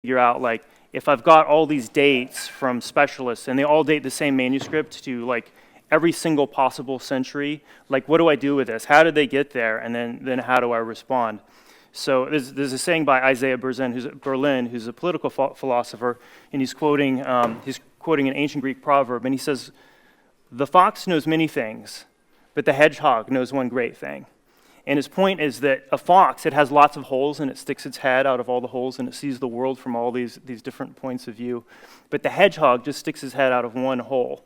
figure out, like, if I've got all these dates from specialists and they all date the same manuscript to like every single possible century, like what do I do with this? How did they get there? And then how do I respond? So there's a saying by Isaiah Berlin, who's a political philosopher, and he's quoting an ancient Greek proverb, and he says, "The fox knows many things, but the hedgehog knows one great thing." And his point is that a fox, it has lots of holes, and it sticks its head out of all the holes, and it sees the world from all these different points of view. But the hedgehog just sticks his head out of one hole.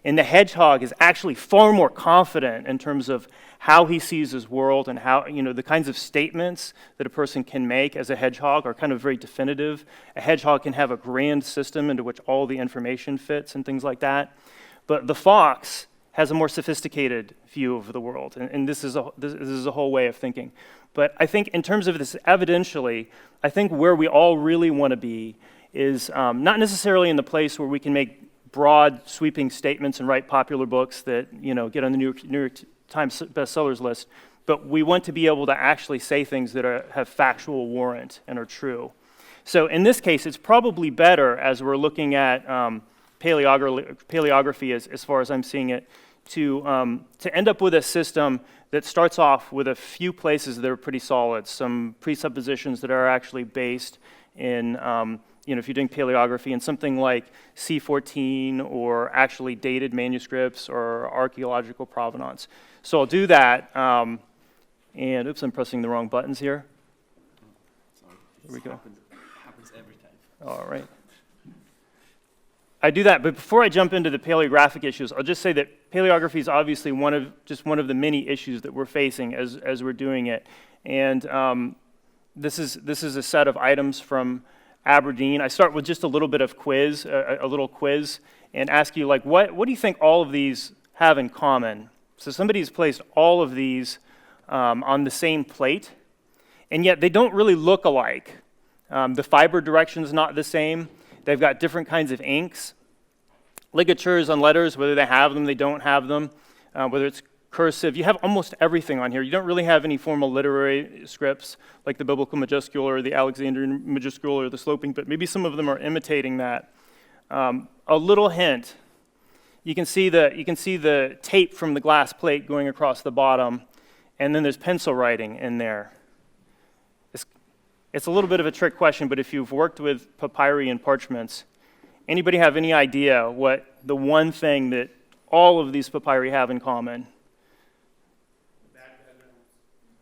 And the hedgehog is actually far more confident in terms of how he sees his world and how, the kinds of statements that a person can make as a hedgehog are kind of very definitive. A hedgehog can have a grand system into which all the information fits and things like that. But the fox has a more sophisticated view of the world, and this is a whole way of thinking. But I think in terms of this evidentially, I think where we all really want to be is not necessarily in the place where we can make broad, sweeping statements and write popular books that get on the New York Times bestsellers list, but we want to be able to actually say things that have factual warrant and are true. So in this case, it's probably better, as we're looking at paleography as far as I'm seeing it, to end up with a system that starts off with a few places that are pretty solid, some presuppositions that are actually based in, if you're doing paleography, in something like C14 or actually dated manuscripts or archaeological provenance. So I'll do that, and oops, I'm pressing the wrong buttons here. Sorry. Here we go. Happens every time. All right. I do that, but before I jump into the paleographic issues, I'll just say that paleography is obviously one of the many issues that we're facing as we're doing it. And this is a set of items from Aberdeen. I start with just a little bit of quiz, a little quiz, and ask you, like, what do you think all of these have in common? So somebody's placed all of these on the same plate, and yet they don't really look alike. The fiber direction is not the same. They've got different kinds of inks. Ligatures on letters, whether they have them, they don't have them, whether it's cursive. You have almost everything on here. You don't really have any formal literary scripts like the Biblical Majuscule or the Alexandrian Majuscule or the sloping, but maybe some of them are imitating that. A little hint. You can see the tape from the glass plate going across the bottom, and then there's pencil writing in there. It's a little bit of a trick question, but if you've worked with papyri and parchments, anybody have any idea what the one thing that all of these papyri have in common?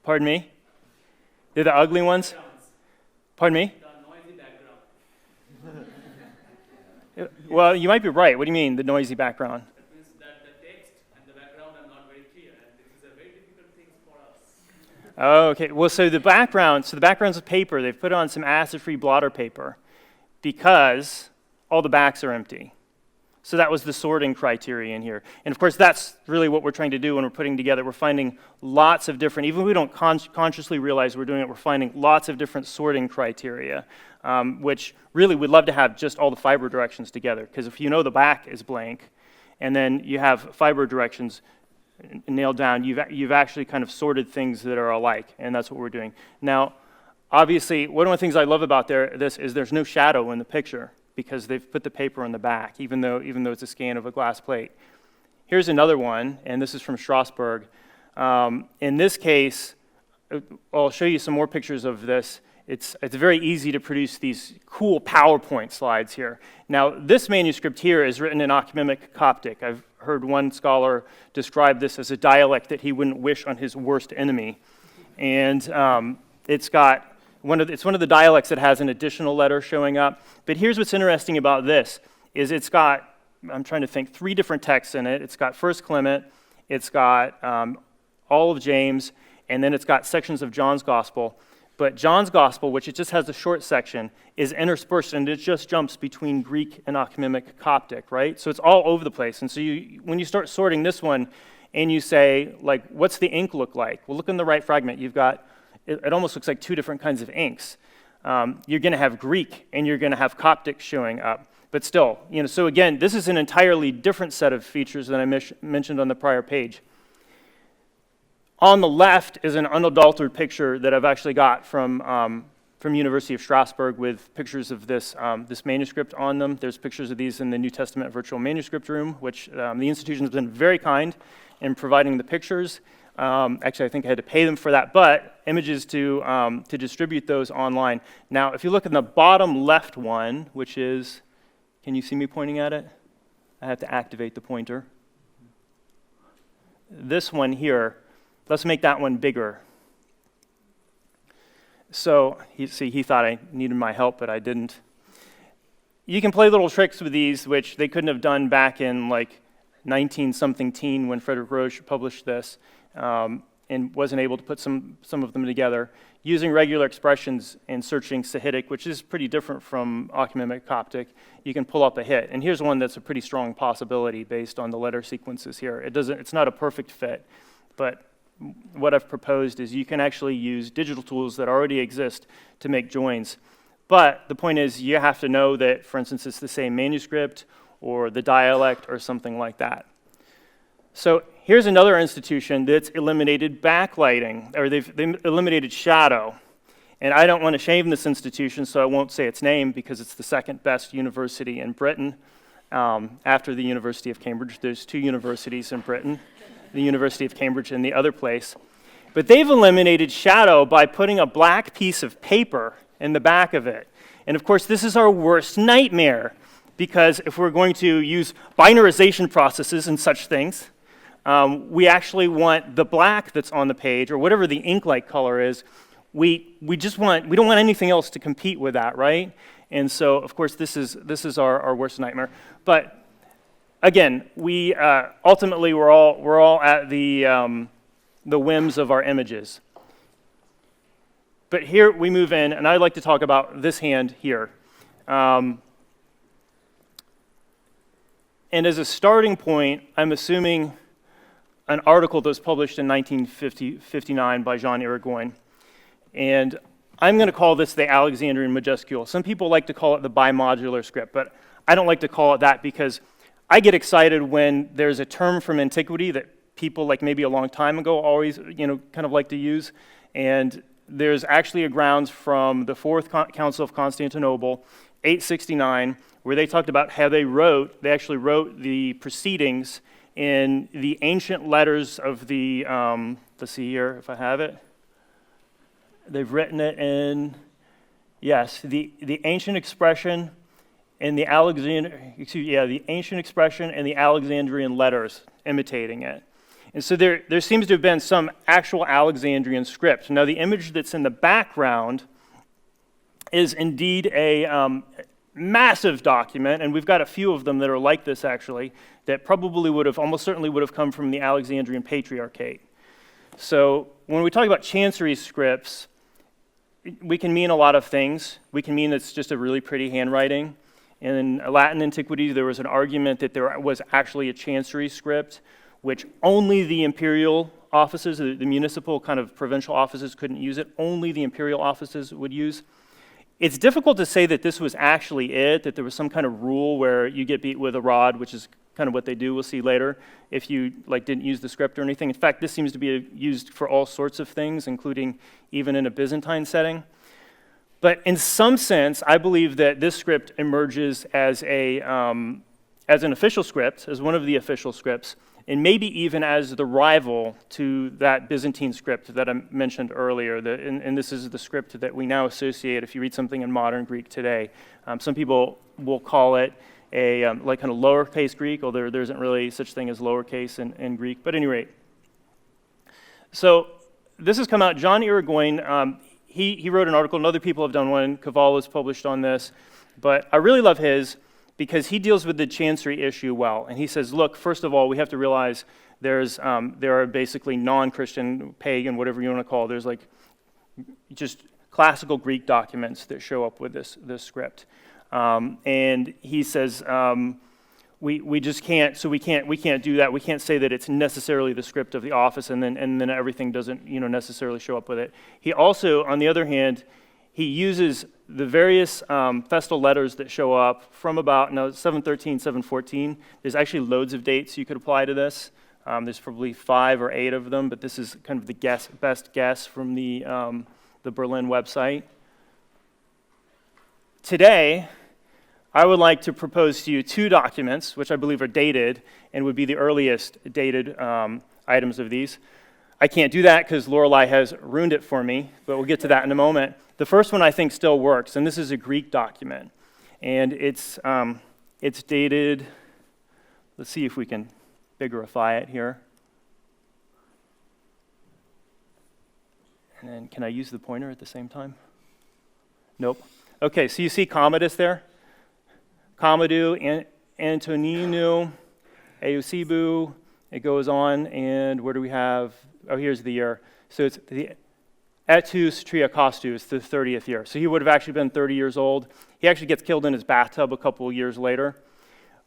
Pardon me? They're the ugly ones? Pardon me? The noisy background. Well, you might be right. What do you mean, the noisy background? That means that the text and the background are not very clear, and this is a very difficult thing for us. Oh, okay. Well, so the background's of paper. They've put on some acid-free blotter paper because all the backs are empty. So that was the sorting criterion here. And of course, that's really what we're trying to do when we're putting together. We're finding lots of different, even if we don't consciously realize we're doing it, we're finding lots of different sorting criteria, which really we'd love to have just all the fiber directions together. Because if you know the back is blank, and then you have fiber directions nailed down, you've actually kind of sorted things that are alike, and that's what we're doing. Now, obviously, one of the things I love about this is there's no shadow in the picture, because they've put the paper on the back, even though it's a scan of a glass plate. Here's another one, and this is from Strasbourg. In this case, I'll show you some more pictures of this. It's very easy to produce these cool PowerPoint slides here. Now, this manuscript here is written in Achaemenic Coptic. I've heard one scholar describe this as a dialect that he wouldn't wish on his worst enemy. And it's one of the dialects that has an additional letter showing up. But here's what's interesting about this, is it's got, I'm trying to think, 3 different texts in it. It's got First Clement, it's got all of James, and then it's got sections of John's Gospel. But John's Gospel, which it just has a short section, is interspersed, and it just jumps between Greek and Achaemenic Coptic, right? So it's all over the place. And so when you start sorting this one, and you say, like, what's the ink look like? Well, look in the right fragment. You've got, it almost looks like 2 different kinds of inks. You're going to have Greek, and you're going to have Coptic showing up. But still, so again, this is an entirely different set of features than I mentioned on the prior page. On the left is an unadulterated picture that I've actually got from from University of Strasbourg with pictures of this, this manuscript on them. There's pictures of these in the New Testament Virtual Manuscript Room, which the institution has been very kind in providing the pictures. Actually, I think I had to pay them for that, but images to distribute those online. Now, if you look at the bottom left one, which is, can you see me pointing at it? I have to activate the pointer. This one here, let's make that one bigger. So, he thought I needed my help, but I didn't. You can play little tricks with these, which they couldn't have done back in like 19-something teen when Frederick Roche published this, and wasn't able to put some of them together. Using regular expressions and searching Sahidic, which is pretty different from Achaemenid Coptic, you can pull up a hit. And here's one that's a pretty strong possibility based on the letter sequences here. It's not a perfect fit, but what I've proposed is you can actually use digital tools that already exist to make joins. But the point is you have to know that, for instance, it's the same manuscript or the dialect or something like that. So here's another institution that's eliminated backlighting, or they've eliminated shadow. And I don't want to shame this institution, so I won't say its name because it's the second best university in Britain after the University of Cambridge. There's 2 universities in Britain, the University of Cambridge and the other place. But they've eliminated shadow by putting a black piece of paper in the back of it. And of course, this is our worst nightmare, because if we're going to use binarization processes and such things, we actually want the black that's on the page, or whatever the ink-like color is, we don't want anything else to compete with that, right? And so, of course, this is our worst nightmare. But again, we ultimately we're all at the whims of our images. But here we move in, and I'd like to talk about this hand here. And as a starting point, I'm assuming an article that was published in 1959 by Jean Irigoyen. And I'm going to call this the Alexandrian Majuscule. Some people like to call it the bimodular script, but I don't like to call it that because I get excited when there's a term from antiquity that people like maybe a long time ago always, kind of like to use. And there's actually a grounds from the Fourth Council of Constantinople, 869, where they talked about how they actually wrote the proceedings in the ancient letters of the, let's see here if I have it. They've written it in, yes, the ancient expression and the ancient expression and the Alexandrian letters imitating it. And so there seems to have been some actual Alexandrian script. Now the image that's in the background is indeed a massive document, and we've got a few of them that are like this actually, that probably almost certainly would have come from the Alexandrian Patriarchate. So when we talk about chancery scripts, we can mean a lot of things. We can mean it's just a really pretty handwriting. In Latin antiquity, there was an argument that there was actually a chancery script, which only the imperial offices, the municipal kind of provincial offices couldn't use it. Only the imperial offices would use. It's difficult to say that this was actually it, that there was some kind of rule where you get beat with a rod, which is kind of what they do, we'll see later, if you didn't use the script or anything. In fact, this seems to be used for all sorts of things, including even in a Byzantine setting. But in some sense, I believe that this script emerges as an official script, as one of the official scripts, and maybe even as the rival to that Byzantine script that I mentioned earlier. And this is the script that we now associate if you read something in modern Greek today. Some people will call it a kind of lowercase Greek, although there isn't really such thing as lowercase in Greek. But at any rate, so this has come out. John Irigoyen, he wrote an article, and other people have done one. Cavall has published on this. But I really love his because he deals with the chancery issue well. And he says, look, first of all, we have to realize there are basically non-Christian, pagan, whatever you want to call it. There's just classical Greek documents that show up with this script. And he says, we just can't, so we can't do that. We can't say that it's necessarily the script of the office and then everything doesn't necessarily show up with it. He also, on the other hand, he uses the various festal letters that show up from about 713, 714. There's actually loads of dates you could apply to this. There's probably 5 or 8 of them, but this is kind of the best guess from the Berlin website. today, I would like to propose to you two documents, which I believe are dated and would be the earliest dated items of these. I can't do that because Lorelei has ruined it for me, but we'll get to that in a moment. The first one I think still works, and this is a Greek document. And it's dated, let's see if we can biggerify it here. And then can I use the pointer at the same time? Nope. Okay, so you see Commodus there? Commodus, Antoninu, Eusebiu, it goes on, and where do we have? Oh, here's the year. So it's the Etus Triakostus, the 30th year. So he would have actually been 30 years old. He actually gets killed in his bathtub a couple of years later.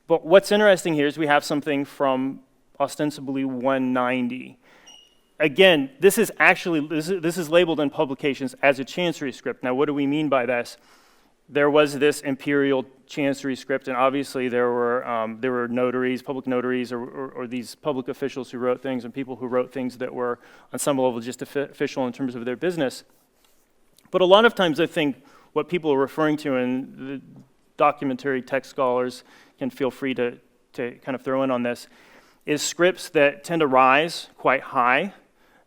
But what's interesting here is we have something from ostensibly 190. Again, this is labeled in publications as a chancery script. Now, what do we mean by this? There was this imperial chancery script, and obviously there were notaries, public notaries, or these public officials who wrote things, and people who wrote things that were on some level just official in terms of their business. But a lot of times I think what people are referring to, and the documentary text scholars can feel free to kind of throw in on this, is scripts that tend to rise quite high,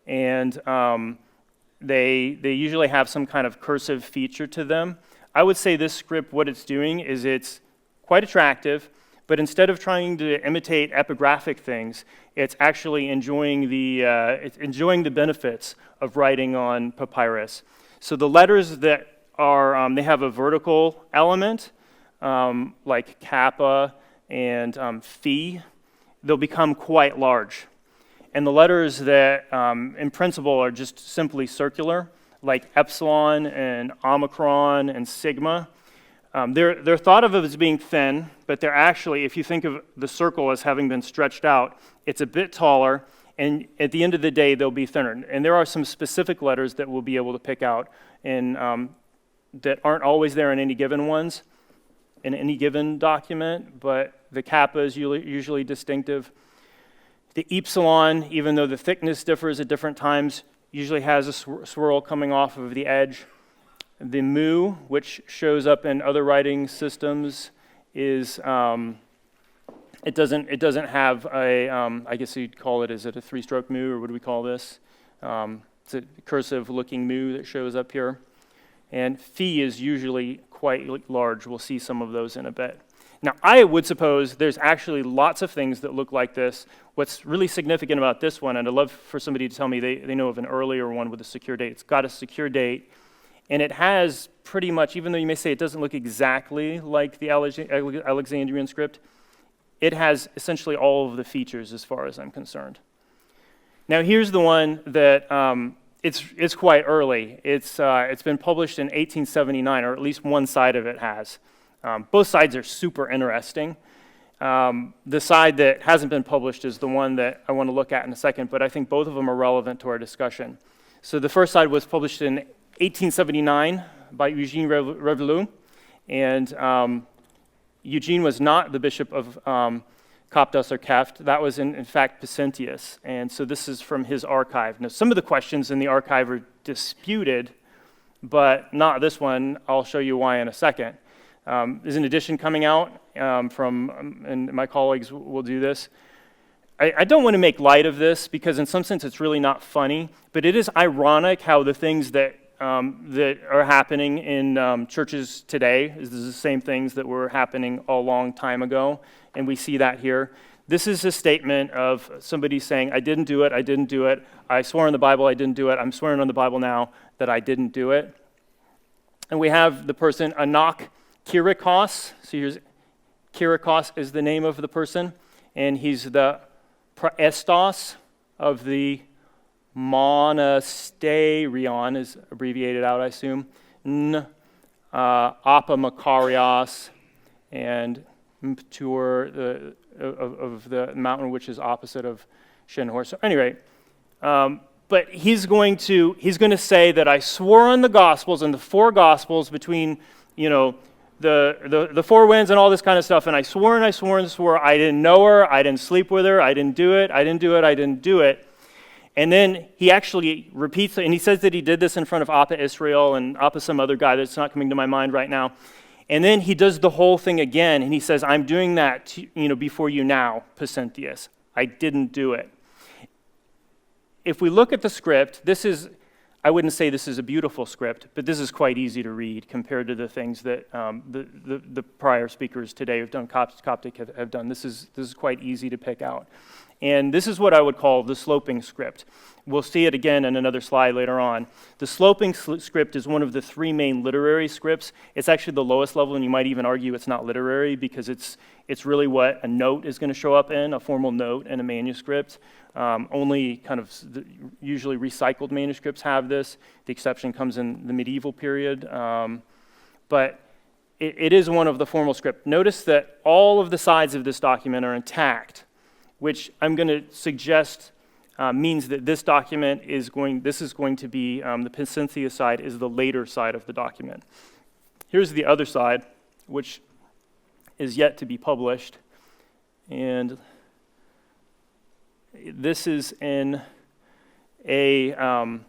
and they usually have some kind of cursive feature to them. I would say this script, what it's doing is it's quite attractive, but instead of trying to imitate epigraphic things, it's actually enjoying the benefits of writing on papyrus. So the letters that are, they have a vertical element, like kappa and phi, they'll become quite large. And the letters that, in principle, are just simply circular, like epsilon and omicron and sigma. They're thought of as being thin, but they're actually, if you think of the circle as having been stretched out, it's a bit taller, and at the end of the day, they'll be thinner. And there are some specific letters that we'll be able to pick out that aren't always there in any given document, but the kappa is usually distinctive. The epsilon, even though the thickness differs at different times, usually has a swirl coming off of the edge. The mu, which shows up in other writing systems, is it doesn't have a I guess you'd call it, is it a three-stroke mu, or what do we call this? It's a cursive-looking mu that shows up here. And phi is usually quite large. We'll see some of those in a bit. Now, I would suppose there's actually lots of things that look like this. What's really significant about this one, and I'd love for somebody to tell me they know of an earlier one with a secure date. It's got a secure date, and it has pretty much, even though you may say it doesn't look exactly like the Alexandrian script, it has essentially all of the features as far as I'm concerned. Now, here's the one that it's quite early. It's been published in 1879, or at least one side of it has. Both sides are super interesting. The side that hasn't been published is the one that I want to look at in a second, but I think both of them are relevant to our discussion. So the first side was published in 1879 by Eugene Revelu, and Eugene was not the bishop of Coptos or Keft. That was in fact Pacentius, and so this is from his archive. Now, some of the questions in the archive are disputed, but not this one. I'll show you why in a second. There's an edition coming out and my colleagues will do this. I don't want to make light of this because in some sense it's really not funny, but it is ironic how the things that are happening in churches today is the same things that were happening a long time ago, and we see that here. This is a statement of somebody saying, I didn't do it, I swore on the Bible I didn't do it, I'm swearing on the Bible now that I didn't do it. And we have the person, Anak Kyrikos. So here's Kyrikos is the name of the person, and he's the praestos of the monasterion, is abbreviated out, I assume. Apamakarios, and Mptur, of the mountain which is opposite of Shinhor. So anyway, but he's going to say that I swore on the Gospels and the four Gospels between, the four winds and all this kind of stuff, and I swore and I swore and swore. I didn't know her, I didn't sleep with her, I didn't do it. And then he actually repeats it, and he says that he did this in front of Appa Israel and Appa some other guy that's not coming to my mind right now. And then he does the whole thing again, and he says, I'm doing that before you now, Pasenthius. I didn't do it. If we look at the script, I wouldn't say this is a beautiful script, but this is quite easy to read compared to the things that the prior speakers today who've done Coptic have done. This is quite easy to pick out. And this is what I would call the sloping script. We'll see it again in another slide later on. The sloping script is one of the three main literary scripts. It's actually the lowest level, and you might even argue it's not literary because it's really what a note is going to show up in, a formal note in a manuscript. Only kind of usually recycled manuscripts have this. The exception comes in the medieval period. But it is one of the formal script. Notice that all of the sides of this document are intact, which I'm going to suggest means that this document is going to be, the Pasenthius side is the later side of the document. Here's the other side, which is yet to be published. And this is in I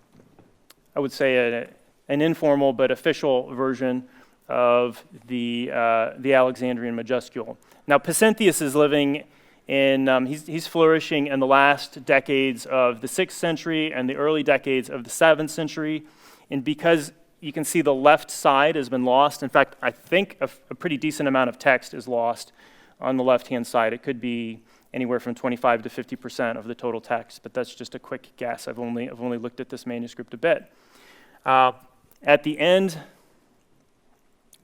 would say an informal but official version of the Alexandrian Majuscule. Now, Pasenthius is living in, he's flourishing in the last decades of the 6th century and the early decades of the 7th century. And because you can see the left side has been lost, in fact, I think a pretty decent amount of text is lost on the left-hand side. It could be anywhere from 25 to 50% of the total text, but that's just a quick guess. I've only looked at this manuscript a bit. At the end,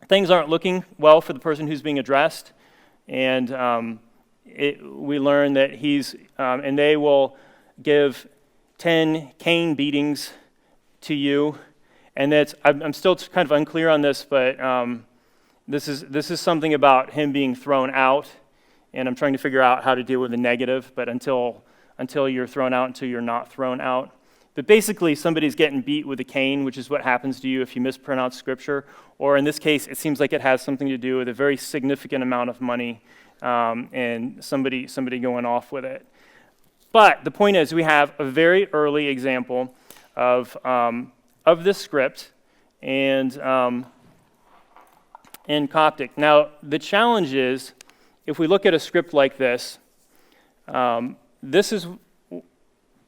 things aren't looking well for the person who's being addressed, and we learn that and they will give 10 cane beatings to you, and I'm still kind of unclear on this, but this is something about him being thrown out, and I'm trying to figure out how to deal with the negative, but until you're thrown out, until you're not thrown out. But basically, somebody's getting beat with a cane, which is what happens to you if you mispronounce scripture, or in this case, it seems like it has something to do with a very significant amount of money and somebody going off with it. But the point is, we have a very early example of this script and in Coptic. Now, the challenge is, if we look at a script like this, this is,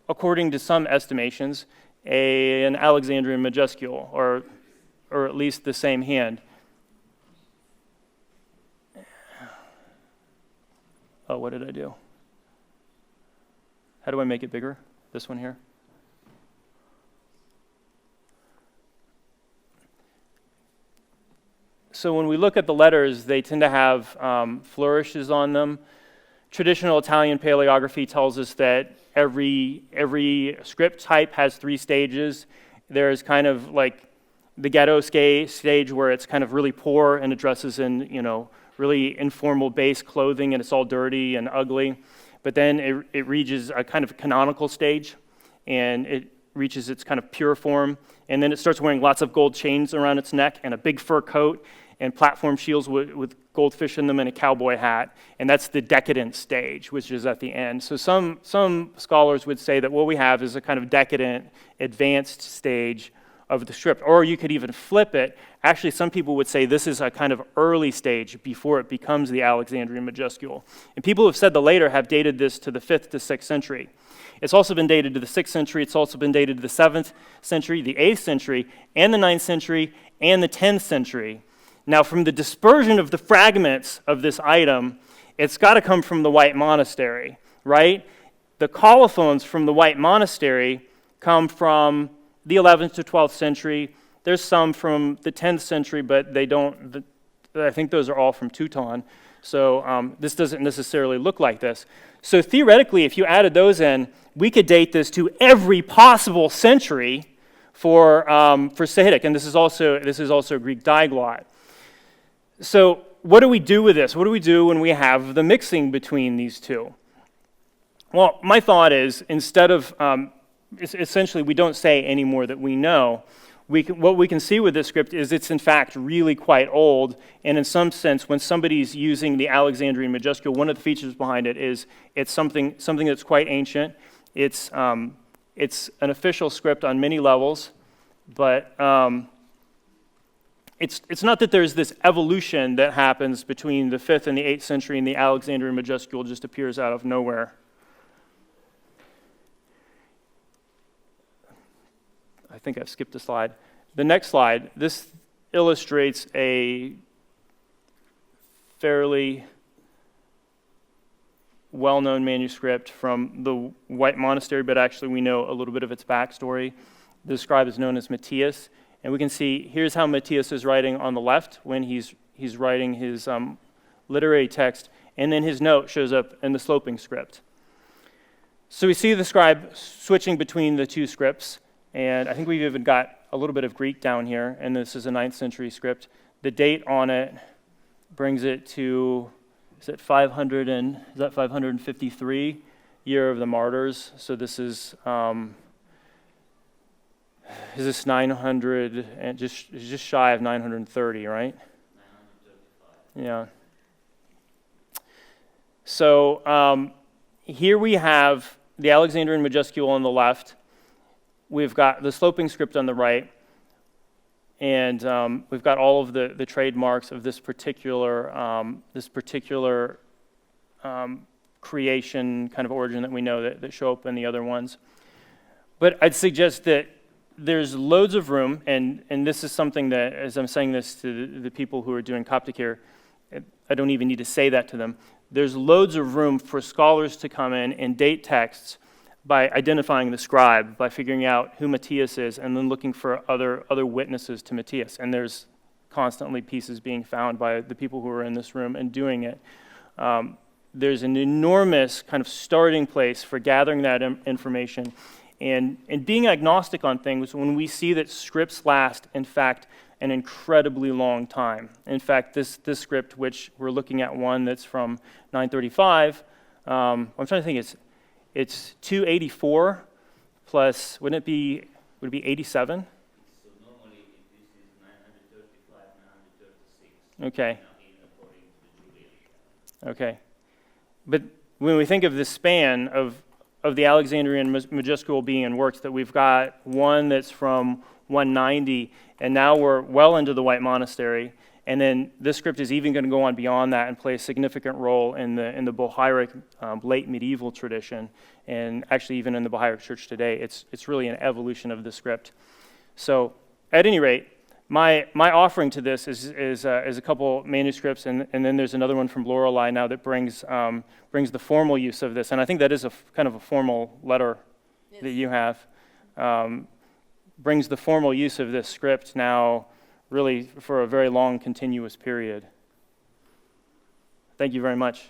according to some estimations, an Alexandrian Majuscule, or at least the same hand. Oh, what did I do? How do I make it bigger? This one here? So when we look at the letters, they tend to have flourishes on them. Traditional Italian paleography tells us that every script type has 3 stages. There's kind of like the ghetto stage where it's kind of really poor and it dresses in, really informal base clothing and it's all dirty and ugly. But then it reaches a kind of canonical stage and it reaches its kind of pure form. And then it starts wearing lots of gold chains around its neck and a big fur coat and platform shields with goldfish in them and a cowboy hat. And that's the decadent stage, which is at the end. So some scholars would say that what we have is a kind of decadent, advanced stage of the script. Or you could even flip it. Actually, some people would say this is a kind of early stage before it becomes the Alexandrian Majuscule. And people who have said the later have dated this to the 5th to 6th century. It's also been dated to the 6th century. It's also been dated to the 7th century, the 8th century, and the 9th century, and the 10th century. Now, from the dispersion of the fragments of this item, it's got to come from the White Monastery, right? The colophons from the White Monastery come from the 11th to 12th century. There's some from the 10th century, but they don't. I think those are all from Teuton. So this doesn't necessarily look like this. So theoretically, if you added those in, we could date this to every possible century for Sahidic, and this is also Greek diglot. So what do we do with this? What do we do when we have the mixing between these two? Well, my thought is, instead of, essentially we don't say any more that we know. What we can see with this script is it's in fact really quite old, and in some sense, when somebody's using the Alexandrian Majuscule, one of the features behind it is it's something that's quite ancient. It's an official script on many levels, but it's not that there's this evolution that happens between the 5th and the 8th century and the Alexandrian Majuscule just appears out of nowhere. I think I've skipped a slide. The next slide, this illustrates a fairly well-known manuscript from the White Monastery, but actually we know a little bit of its backstory. The scribe is known as Matthias, and we can see here's how Matthias is writing on the left when he's writing his literary text, and then his note shows up in the sloping script. So we see the scribe switching between the two scripts, and I think we've even got a little bit of Greek down here, and this is a 9th century script. The date on it brings it to, is that 553, year of the martyrs? So this is this 900 and just shy of 930, right? 935. Yeah. So here we have the Alexandrian Majuscule on the left. We've got the sloping script on the right, and we've got all of the trademarks of this particular creation kind of origin that we know that show up in the other ones. But I'd suggest that there's loads of room, and this is something that, as I'm saying this to the people who are doing Coptic here, I don't even need to say that to them. There's loads of room for scholars to come in and date texts by identifying the scribe, by figuring out who Matthias is, and then looking for other witnesses to Matthias. And there's constantly pieces being found by the people who are in this room and doing it. There's an enormous kind of starting place for gathering that information. And being agnostic on things when we see that scripts last, in fact, an incredibly long time. In fact, this script, which we're looking at one that's from 935, I'm trying to think, it's 284 plus, would it be 87? So normally this is 935, 936. Okay. According to the Julian. Okay. But when we think of the span of the Alexandrian Majuscule being in works, that we've got one that's from 190, and now we're well into the White Monastery, and then this script is even going to go on beyond that and play a significant role in the Bohairic late medieval tradition, and actually even in the Bohairic Church today. It's really an evolution of the script. So, at any rate, my offering to this is a couple manuscripts, and then there's another one from Lorelei now that brings the formal use of this, and I think that is a kind of a formal letter that you have. Brings the formal use of this script now really for a very long continuous period. Thank you very much.